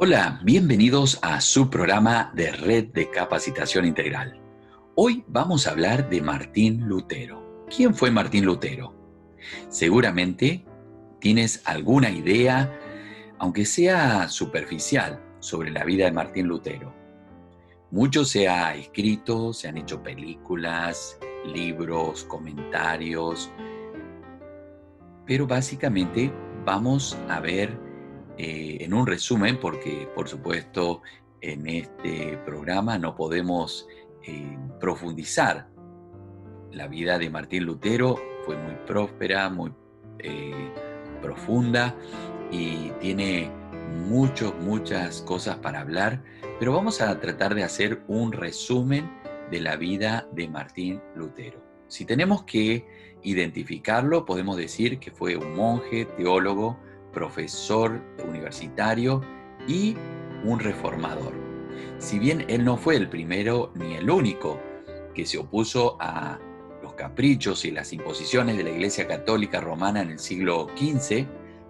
Hola, bienvenidos a su programa de Red de Capacitación Integral. Hoy vamos a hablar de Martín Lutero. ¿Quién fue Martín Lutero? Seguramente tienes alguna idea, aunque sea superficial, sobre la vida de Martín Lutero. Mucho se ha escrito, se han hecho películas, libros, comentarios, pero básicamente vamos a ver en un resumen, porque por supuesto en este programa no podemos profundizar. La vida de Martín Lutero fue muy próspera, muy eh, profunda y tiene muchas cosas para hablar, pero vamos a tratar de hacer un resumen de la vida de Martín Lutero. Si tenemos que identificarlo, podemos decir que fue un monje, teólogo, profesor universitario y un reformador. Si bien él no fue el primero ni el único que se opuso a los caprichos y las imposiciones de la Iglesia Católica Romana en el siglo XV,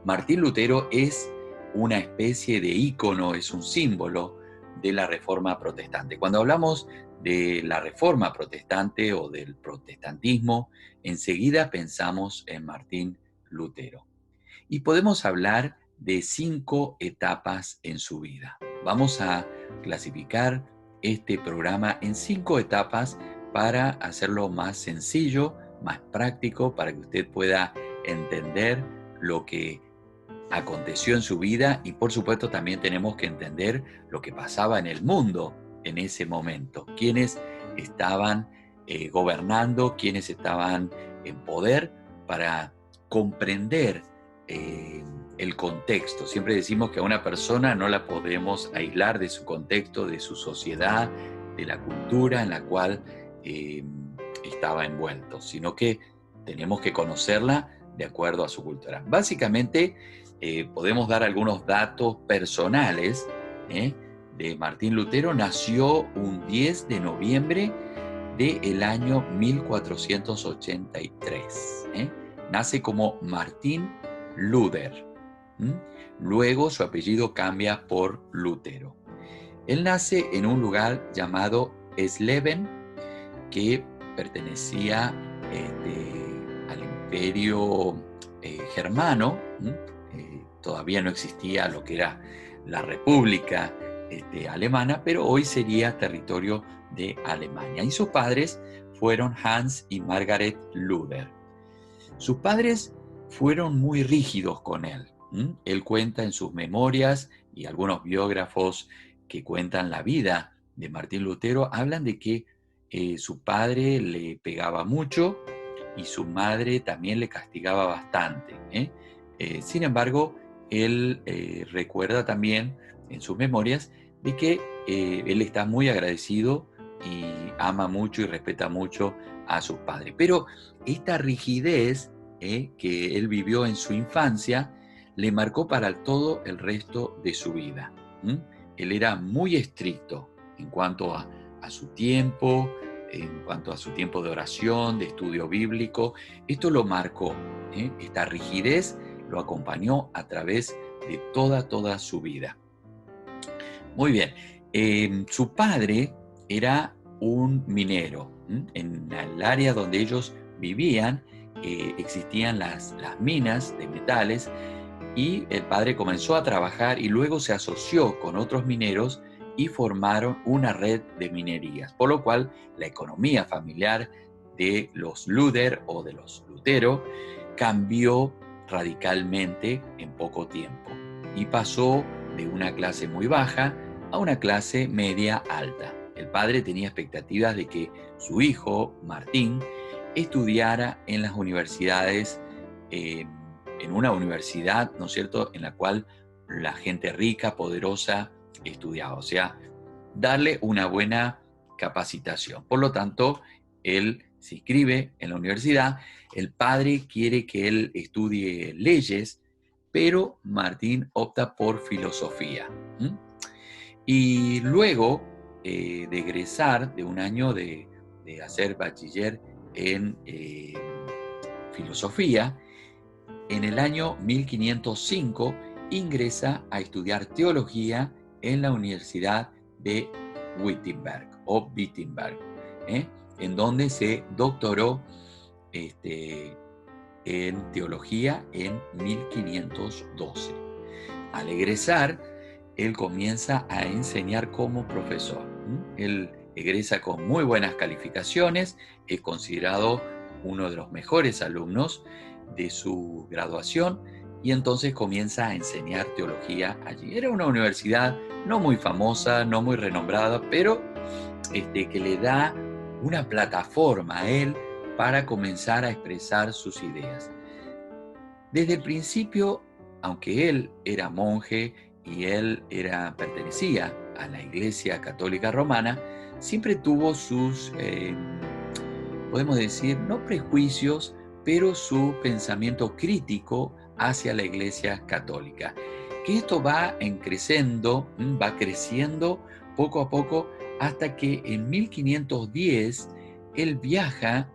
Martín Lutero es una especie de ícono, es un símbolo de la Reforma Protestante. Cuando hablamos de la Reforma Protestante o del protestantismo, enseguida pensamos en Martín Lutero. Y podemos hablar de 5 etapas en su vida. Vamos a clasificar este programa en 5 etapas para hacerlo más sencillo, más práctico, para que usted pueda entender lo que aconteció en su vida y por supuesto también tenemos que entender lo que pasaba en el mundo en ese momento, quiénes estaban gobernando, quiénes estaban en poder para comprender eh, el contexto. Siempre decimos que a una persona no la podemos aislar de su contexto, de su sociedad, de la cultura en la cual estaba envuelto, sino que tenemos que conocerla de acuerdo a su cultura. Básicamente, podemos dar algunos datos personales de Martín Lutero. Nació un 10 de noviembre del año 1483. Nace como Martín Luther. Luego su apellido cambia por Lutero. Él nace en un lugar llamado Sleben, que pertenecía al imperio germano. Todavía no existía lo que era la República Alemana, pero hoy sería territorio de Alemania. Y sus padres fueron Hans y Margaret Luther. Sus padres fueron muy rígidos con él. Él cuenta en sus memorias, y algunos biógrafos que cuentan la vida de Martín Lutero hablan de que su padre le pegaba mucho y su madre también le castigaba bastante. Sin embargo, él recuerda también en sus memorias de que él está muy agradecido y ama mucho y respeta mucho a sus padres. Pero esta rigidez que él vivió en su infancia le marcó para todo el resto de su vida. Él era muy estricto en cuanto a su tiempo, en cuanto a su tiempo de oración, de estudio bíblico. Esto lo marcó. Esta rigidez lo acompañó a través de toda su vida. Muy bien. Su padre era un minero. En el área donde ellos vivían existían las minas de metales y el padre comenzó a trabajar y luego se asoció con otros mineros y formaron una red de minerías, por lo cual la economía familiar de los Luther o de los Lutero cambió radicalmente en poco tiempo y pasó de una clase muy baja a una clase media alta. El padre tenía expectativas de que su hijo, Martín, estudiara en las universidades, en una universidad, ¿no es cierto?, en la cual la gente rica, poderosa, estudiaba. O sea, darle una buena capacitación. Por lo tanto, él se inscribe en la universidad. El padre quiere que él estudie leyes, pero Martín opta por filosofía. Y luego de egresar de un año de hacer bachiller en filosofía, en el año 1505 ingresa a estudiar teología en la Universidad de Wittenberg, ¿eh? En donde se doctoró en teología en 1512. Al egresar, él comienza a enseñar como profesor. Él egresa con muy buenas calificaciones, es considerado uno de los mejores alumnos de su graduación y entonces comienza a enseñar teología allí. Era una universidad no muy famosa, no muy renombrada, pero que le da una plataforma a él para comenzar a expresar sus ideas. Desde el principio, aunque él era monje y él pertenecía a la Iglesia Católica Romana, siempre tuvo sus, podemos decir, no prejuicios, pero su pensamiento crítico hacia la Iglesia Católica. Que esto va va creciendo poco a poco hasta que en 1510 él viaja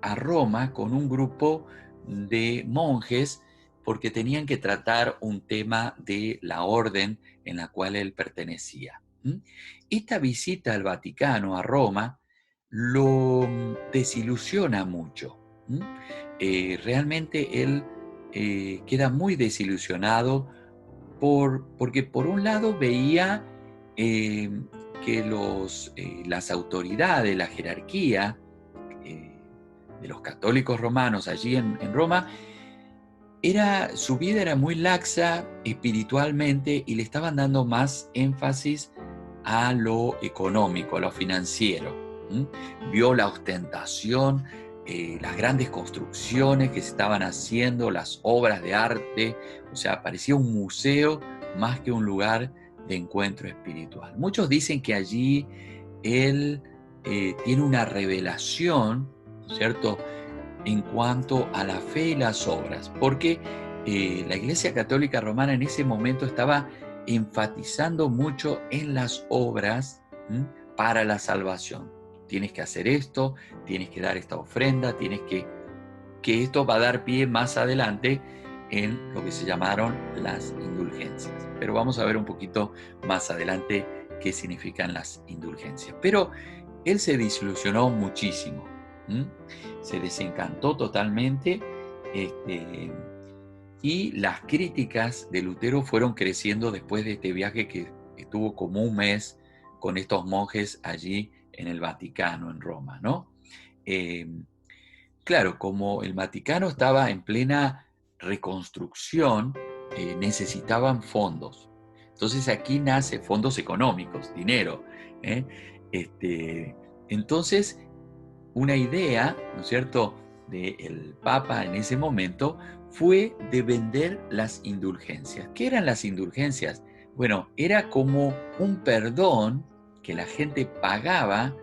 a Roma con un grupo de monjes porque tenían que tratar un tema de la orden en la cual él pertenecía. Esta visita al Vaticano, a Roma, lo desilusiona mucho. Realmente él queda muy desilusionado porque por un lado veía que las autoridades, la jerarquía de los católicos romanos allí en Roma, su vida era muy laxa espiritualmente y le estaban dando más énfasis a lo económico, a lo financiero. Vio la ostentación, las grandes construcciones que se estaban haciendo, las obras de arte, o sea, parecía un museo más que un lugar de encuentro espiritual. Muchos dicen que allí él tiene una revelación, ¿no es cierto?, en cuanto a la fe y las obras, porque la Iglesia Católica Romana en ese momento estaba enfatizando mucho en las obras para la salvación. Tienes que hacer esto, tienes que dar esta ofrenda, que esto va a dar pie más adelante en lo que se llamaron las indulgencias. Pero vamos a ver un poquito más adelante qué significan las indulgencias. Pero él se desilusionó muchísimo. Se desencantó totalmente y las críticas de Lutero fueron creciendo después de este viaje que estuvo como un mes con estos monjes allí en el Vaticano, en Roma, ¿no? Claro, como el Vaticano estaba en plena reconstrucción, necesitaban fondos. Entonces aquí nace fondos económicos, dinero. Entonces, una idea, ¿no es cierto?, del Papa en ese momento fue de vender las indulgencias. ¿Qué eran las indulgencias? Bueno, era como un perdón que la gente pagaba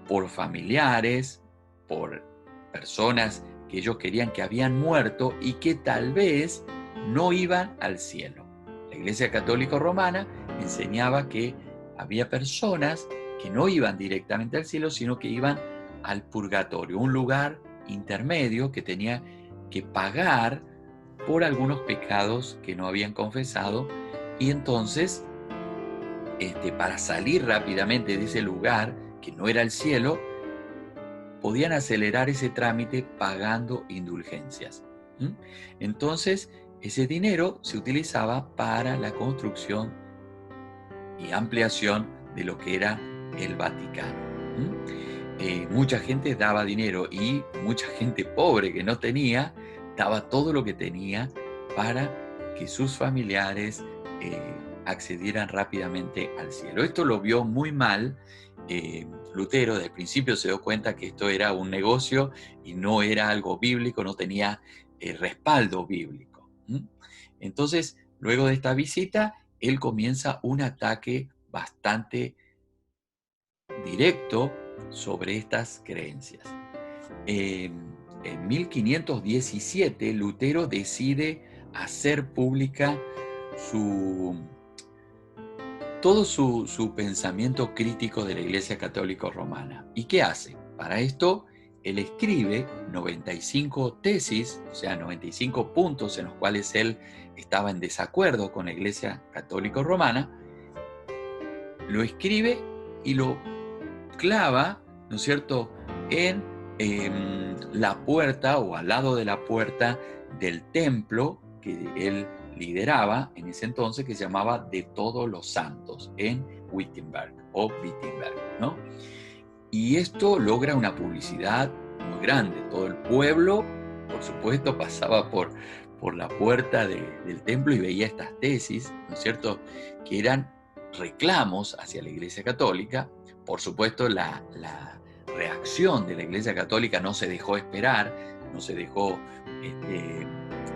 por familiares, por personas que ellos querían que habían muerto y que tal vez no iban al cielo. La Iglesia Católica Romana enseñaba que había personas que no iban directamente al cielo, sino que iban al purgatorio, un lugar intermedio que tenía que pagar por algunos pecados que no habían confesado, y entonces para salir rápidamente de ese lugar que no era el cielo, podían acelerar ese trámite pagando indulgencias. Entonces, ese dinero se utilizaba para la construcción y ampliación de lo que era el Vaticano. Mucha gente daba dinero y mucha gente pobre que no tenía, daba todo lo que tenía para que sus familiares accedieran rápidamente al cielo. Esto lo vio muy mal Lutero. Desde el principio se dio cuenta que esto era un negocio y no era algo bíblico, no tenía respaldo bíblico. Entonces, luego de esta visita, él comienza un ataque bastante directo sobre estas creencias. En 1517, Lutero decide hacer pública todo su pensamiento crítico de la Iglesia Católica Romana. ¿Y qué hace? Para esto, él escribe 95 tesis, o sea, 95 puntos en los cuales él estaba en desacuerdo con la Iglesia Católica Romana, lo escribe y lo clava, ¿no es cierto?, en la puerta o al lado de la puerta del templo que él lideraba en ese entonces, que se llamaba de Todos los Santos, en Wittenberg o Wittenberg, ¿no? Y esto logra una publicidad muy grande. Todo el pueblo, por supuesto, pasaba por la puerta del templo y veía estas tesis, ¿no es cierto?, que eran reclamos hacia la Iglesia Católica. Por supuesto, la reacción de la Iglesia Católica no se dejó esperar, no se dejó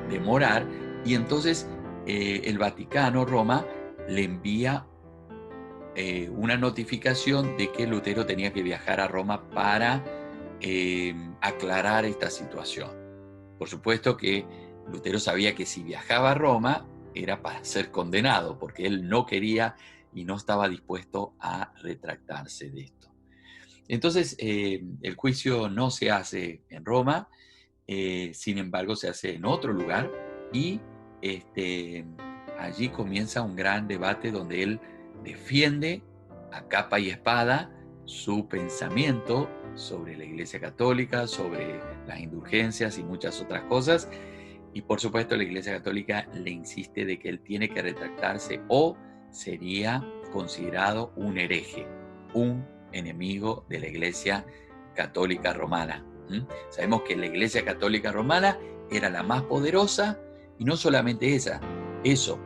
demorar, y entonces el Vaticano, Roma, le envía una notificación de que Lutero tenía que viajar a Roma para aclarar esta situación. Por supuesto que Lutero sabía que si viajaba a Roma era para ser condenado, porque él no quería y no estaba dispuesto a retractarse de esto. Entonces, el juicio no se hace en Roma, sin embargo se hace en otro lugar, y allí comienza un gran debate donde él defiende a capa y espada su pensamiento sobre la Iglesia Católica, sobre las indulgencias y muchas otras cosas. Y por supuesto la Iglesia Católica le insiste de que él tiene que retractarse o sería considerado un hereje, un enemigo de la Iglesia Católica Romana. Sabemos que la Iglesia Católica Romana era la más poderosa, y no solamente eso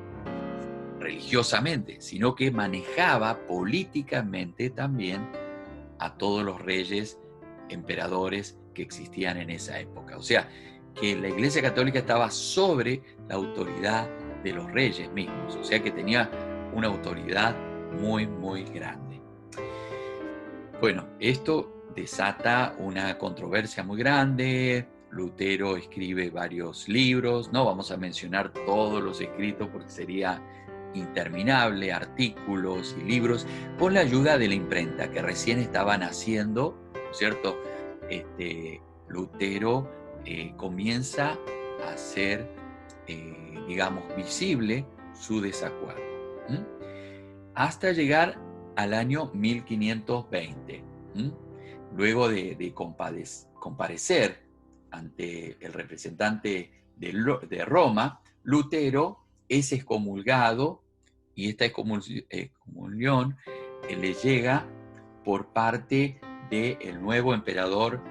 religiosamente, sino que manejaba políticamente también a todos los reyes, emperadores que existían en esa época. O sea, que la Iglesia Católica estaba sobre la autoridad de los reyes mismos, o sea que tenía una autoridad muy, muy grande. Bueno, esto desata una controversia muy grande. Lutero escribe varios libros, no vamos a mencionar todos los escritos porque sería interminable, artículos y libros, con la ayuda de la imprenta que recién estaban haciendo, ¿no es cierto? Lutero comienza a hacer, digamos, visible su desacuerdo, hasta llegar al año 1520. Luego de comparecer ante el representante de Roma, Lutero es excomulgado, y esta excomunión le llega por parte del nuevo emperador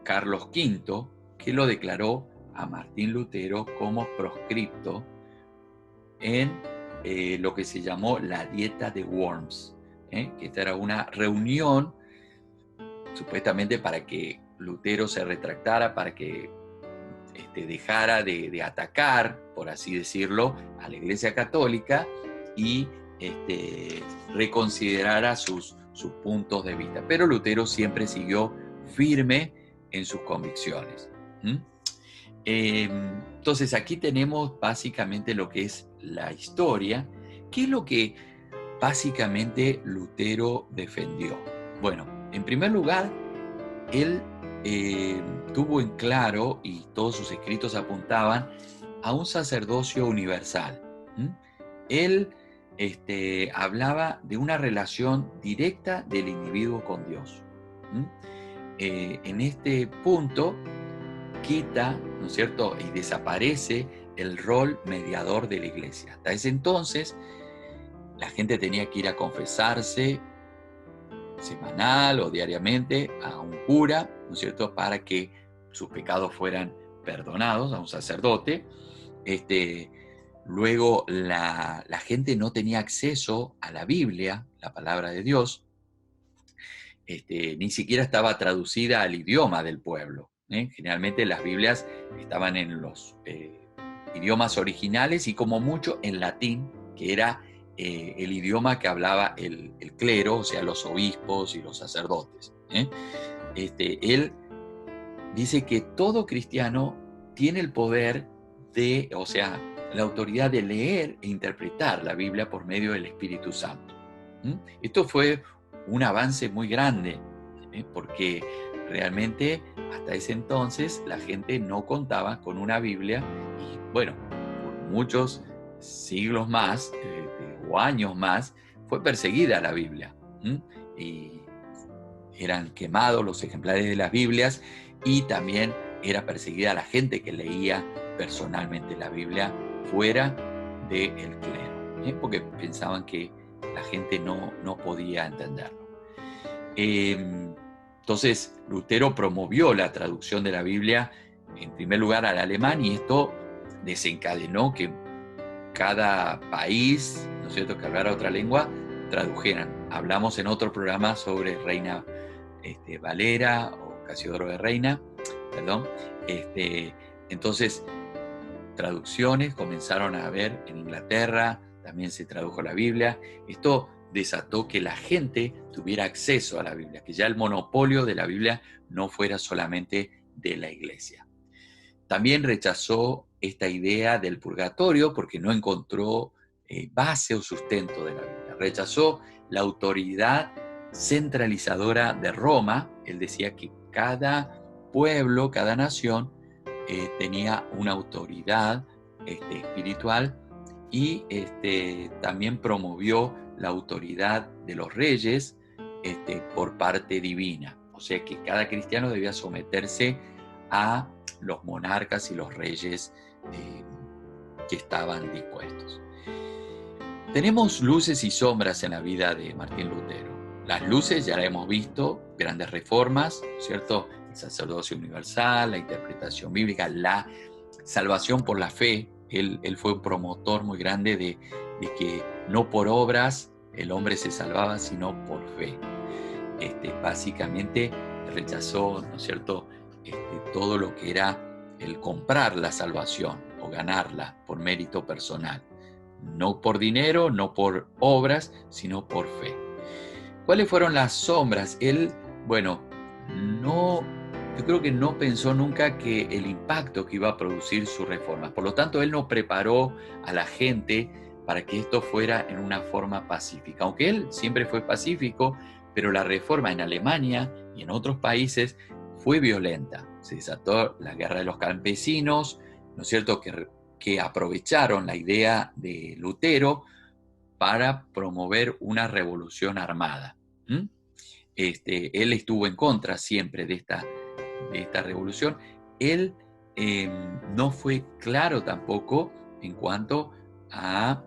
Carlos V, que lo declaró a Martín Lutero como proscripto en lo que se llamó la Dieta de Worms, que esta era una reunión supuestamente para que Lutero se retractara, para que dejara de atacar, por así decirlo, a la Iglesia Católica y reconsiderara sus puntos de vista. Pero Lutero siempre siguió firme en sus convicciones. Entonces aquí tenemos básicamente lo que es la historia. ¿Qué es lo que básicamente Lutero defendió? Bueno, en primer lugar, él tuvo en claro, y todos sus escritos apuntaban, a un sacerdocio universal. Él hablaba de una relación directa del individuo con Dios. En este punto quita, ¿no es cierto?, y desaparece el rol mediador de la iglesia. Hasta ese entonces, la gente tenía que ir a confesarse semanal o diariamente a un cura, ¿no es cierto?, para que sus pecados fueran perdonados, a un sacerdote. Luego la gente no tenía acceso a la Biblia, la palabra de Dios, ni siquiera estaba traducida al idioma del pueblo. Generalmente las Biblias estaban en los idiomas originales y como mucho en latín, que era el idioma que hablaba el clero, o sea, los obispos y los sacerdotes. Él dice que todo cristiano tiene el poder de, o sea, la autoridad de leer e interpretar la Biblia por medio del Espíritu Santo. Esto fue un avance muy grande, porque realmente hasta ese entonces la gente no contaba con una Biblia y bueno, por muchos siglos más o años más fue perseguida la Biblia. Y eran quemados los ejemplares de las Biblias, y también era perseguida la gente que leía personalmente la Biblia fuera del clero, porque pensaban que la gente no podía entenderlo. Entonces, Lutero promovió la traducción de la Biblia, en primer lugar al alemán, y esto desencadenó que cada país, ¿no es cierto?, que hablara otra lengua, tradujeran. Hablamos en otro programa sobre Reina Valera o Casiodoro de Reina, perdón. Entonces, traducciones comenzaron a haber en Inglaterra, también se tradujo la Biblia. Esto desató que la gente tuviera acceso a la Biblia, que ya el monopolio de la Biblia no fuera solamente de la iglesia. También rechazó esta idea del purgatorio porque no encontró base o sustento de la Biblia. Rechazó la autoridad centralizadora de Roma. Él decía que cada pueblo, cada nación tenía una autoridad espiritual, y también promovió la autoridad de los reyes por parte divina. O sea que cada cristiano debía someterse a los monarcas y los reyes que estaban dispuestos. Tenemos luces y sombras en la vida de Martín Lutero. Las luces ya la hemos visto, grandes reformas, ¿cierto? El sacerdocio universal, la interpretación bíblica, la salvación por la fe. Él fue un promotor muy grande de que no por obras el hombre se salvaba, sino por fe. Básicamente rechazó, ¿no es cierto?, todo lo que era el comprar la salvación o ganarla por mérito personal. No por dinero, no por obras, sino por fe. ¿Cuáles fueron las sombras? Él, yo creo que no pensó nunca que el impacto que iba a producir su reforma. Por lo tanto, él no preparó a la gente para que esto fuera en una forma pacífica. Aunque él siempre fue pacífico, pero la reforma en Alemania y en otros países fue violenta. Se desató la guerra de los campesinos, ¿no es cierto?, que aprovecharon la idea de Lutero para promover una revolución armada. Él estuvo en contra siempre de esta revolución. Él no fue claro tampoco en cuanto a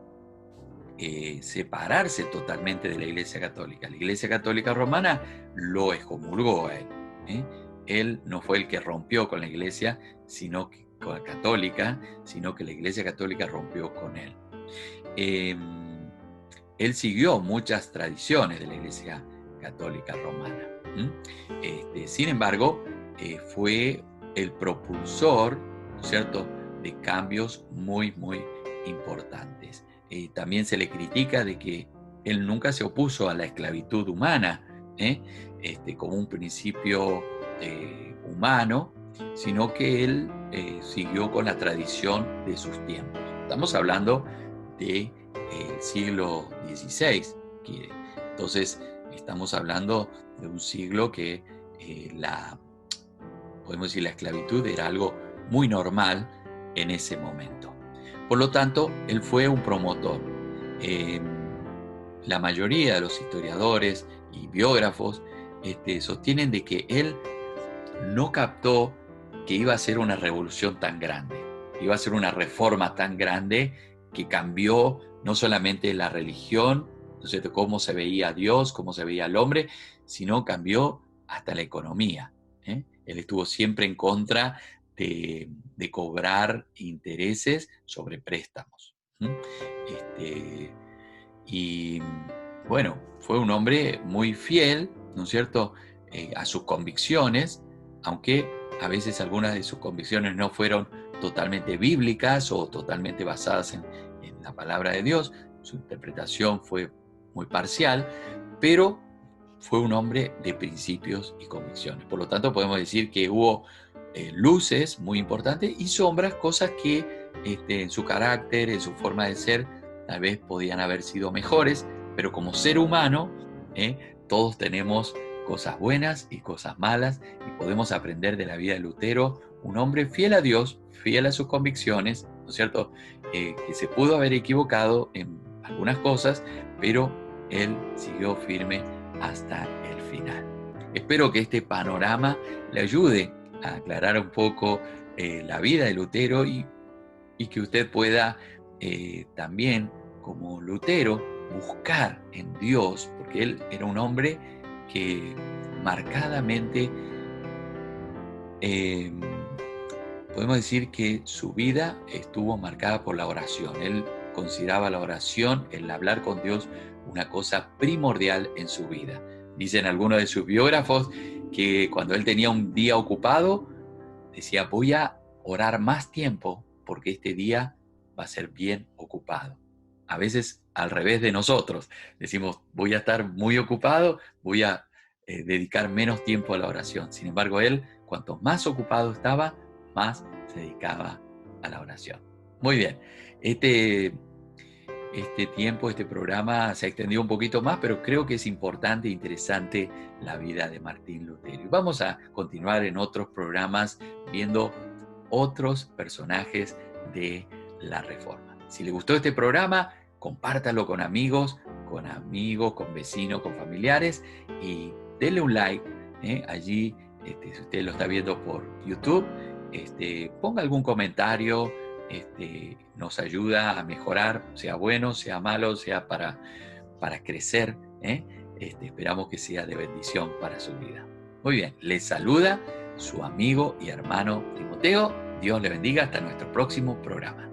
separarse totalmente de la Iglesia Católica. La Iglesia Católica Romana lo excomulgó a él. Él no fue el que rompió con la Iglesia con la Católica, sino que la Iglesia Católica rompió con él. Él siguió muchas tradiciones de la Iglesia Católica Romana. Sin embargo, fue el propulsor, ¿no es cierto?, de cambios muy, muy importantes. También se le critica de que él nunca se opuso a la esclavitud humana, como un principio humano, sino que él siguió con la tradición de sus tiempos. Estamos hablando del siglo XVI, entonces estamos hablando de un siglo que podemos decir, la esclavitud era algo muy normal en ese momento. Por lo tanto, él fue un promotor. La mayoría de los historiadores y biógrafos sostienen de que él no captó que iba a ser una revolución tan grande, iba a ser una reforma tan grande que cambió no solamente la religión, ¿no es cierto?, cómo se veía a Dios, cómo se veía al hombre, sino cambió hasta la economía. Él estuvo siempre en contra de cobrar intereses sobre préstamos. Y bueno, fue un hombre muy fiel, ¿no es cierto?, a sus convicciones, aunque a veces algunas de sus convicciones no fueron totalmente bíblicas o totalmente basadas en la palabra de Dios. Su interpretación fue muy parcial, pero fue un hombre de principios y convicciones. Por lo tanto, podemos decir que hubo luces muy importantes y sombras, cosas que en su carácter, en su forma de ser, tal vez podían haber sido mejores, pero como ser humano, todos tenemos cosas buenas y cosas malas, y podemos aprender de la vida de Lutero, un hombre fiel a Dios, fiel a sus convicciones, ¿no es cierto?, que se pudo haber equivocado en algunas cosas, pero él siguió firme hasta el final. Espero que este panorama le ayude a aclarar un poco la vida de Lutero y que usted pueda también, como Lutero, buscar en Dios, porque él era un hombre que marcadamente podemos decir que su vida estuvo marcada por la oración. Él consideraba la oración, el hablar con Dios, una cosa primordial en su vida. Dicen algunos de sus biógrafos que cuando él tenía un día ocupado, decía, voy a orar más tiempo porque este día va a ser bien ocupado. A veces al revés de nosotros, decimos, voy a estar muy ocupado, voy a dedicar menos tiempo a la oración. Sin embargo, él, cuanto más ocupado estaba, más se dedicaba a la oración. Muy bien, este tiempo, este programa se ha extendido un poquito más, pero creo que es importante e interesante la vida de Martín Lutero. Y vamos a continuar en otros programas viendo otros personajes de la Reforma. Si le gustó este programa, compártalo con amigos, con vecinos, con familiares y denle un like. Allí, si usted lo está viendo por YouTube, ponga algún comentario, nos ayuda a mejorar, sea bueno, sea malo, sea para crecer. Esperamos que sea de bendición para su vida. Muy bien, les saluda su amigo y hermano Timoteo. Dios le bendiga hasta nuestro próximo programa.